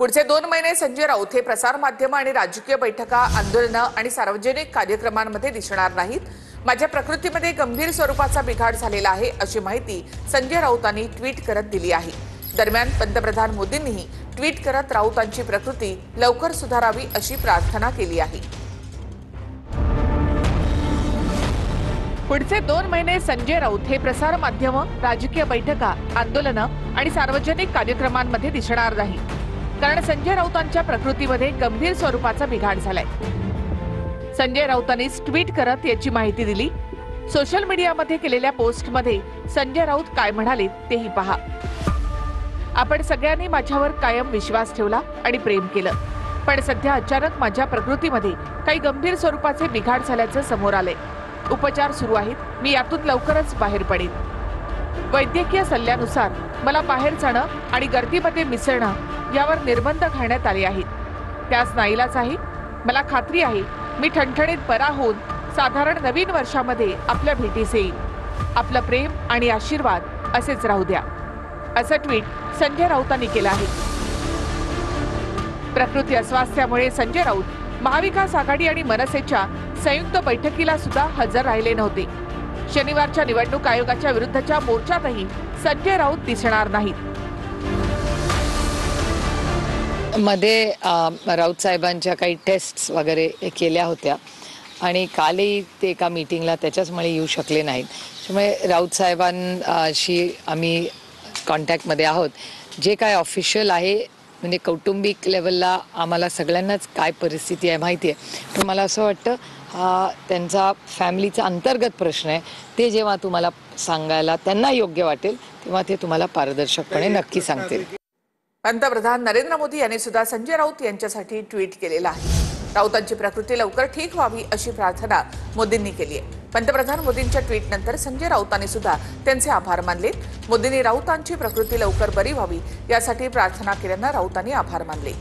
पुढचे 2 महिने संजय राऊत हे प्रसार माध्यम आणि राजकीय बैठका, आंदोलनं आणि सार्वजनिक कार्यक्रमांमध्ये दिसणार नाहीत. माझ्या प्रकृतीमध्ये गंभीर स्वरूपाचा बिघाड झालेला आहे अशी माहिती संजय राऊतांनी ट्विट करत दिली आहे. दरम्यान पंतप्रधान मोदींनीही ट्विट करत राऊतांची प्रकृती लवकर सुधारावी अशी प्रार्थना केली आहे. पुढचे 2 महिने संजय राऊत हे प्रसार माध्यम, राजकीय बैठका, आंदोलनं आणि सार्वजनिक कार्यक्रमांमध्ये दिसणार नाही, कारण संजय राऊतांच्या प्रकृतीमध्ये गंभीर स्वरूपाचा बिघाड झालाय. संजय राऊतांनी ट्विट करत याची माहिती दिली. सोशल मीडियामध्ये केलेल्या पोस्टमध्ये संजय राऊत काय म्हणाले तेही पहा. आपण सगळ्यांनी माझ्यावर कायम विश्वास ठेवला आणि प्रेम केलं, पण सध्या अचानक माझ्या प्रकृतीमध्ये काही गंभीर स्वरूपाचे बिघाड झाल्याचं समोर आलंय. उपचार सुरू आहेत. मी यातून लवकरच बाहेर पडेन. वैद्यकीय सल्ल्यानुसार मला बाहेर जाणं आणि गर्दीमध्ये मिसळणं यावर निर्बंध घालण्यात आले आहेत. त्यास नाईलाज आहे. मला खात्री आहे मी ठणठणीत बरा होऊन साधारण नवीन वर्षामध्ये आपल्या भेटीस येईन. आपलं प्रेम आणि आशीर्वाद असेच राहू द्या, असं ट्विट संजय राऊतांनी केलं आहे. प्रकृती अस्वास्थ्यामुळे संजय राऊत महाविकास आघाडी आणि मनसेच्या संयुक्त बैठकीला सुद्धा हजर राहिले नव्हते. शनिवारच्या निवडणूक आयोगाच्या विरुद्धच्या मोर्चातही संजय राऊत दिसणार नाहीत. मध्ये राऊत साहेबांच्या काही टेस्ट्स वगैरे केल्या होत्या आणि कालही ते एका मीटिंगला त्याच्याचमुळे येऊ शकले नाहीत. त्यामुळे राऊत साहेबांशी आम्ही कॉन्टॅक्टमध्ये आहोत. जे काय ऑफिशियल आहे म्हणजे कौटुंबिक लेवलला आम्हाला सगळ्यांनाच काय परिस्थिती आहे माहिती आहे, पण मला असं वाटतं हा त्यांचा फॅमिलीचा अंतर्गत प्रश्न आहे. ते जेव्हा तुम्हाला सांगायला त्यांना योग्य वाटेल तेव्हा ते तुम्हाला पारदर्शकपणे नक्की सांगतील. पंतप्रधान नरेंद्र मोदी यांनी सुद्धा संजय राऊत यांच्यासाठी ट्विट केलेलं आहे. राऊतांची प्रकृती लवकर ठीक व्हावी अशी प्रार्थना मोदींनी केली आहे. पंतप्रधान मोदींच्या ट्विटनंतर संजय राऊतांनी सुद्धा त्यांचे आभार मानले. मोदींनी राऊतांची प्रकृती लवकर बरी व्हावी यासाठी प्रार्थना केल्यानं राऊतांनी आभार मानले.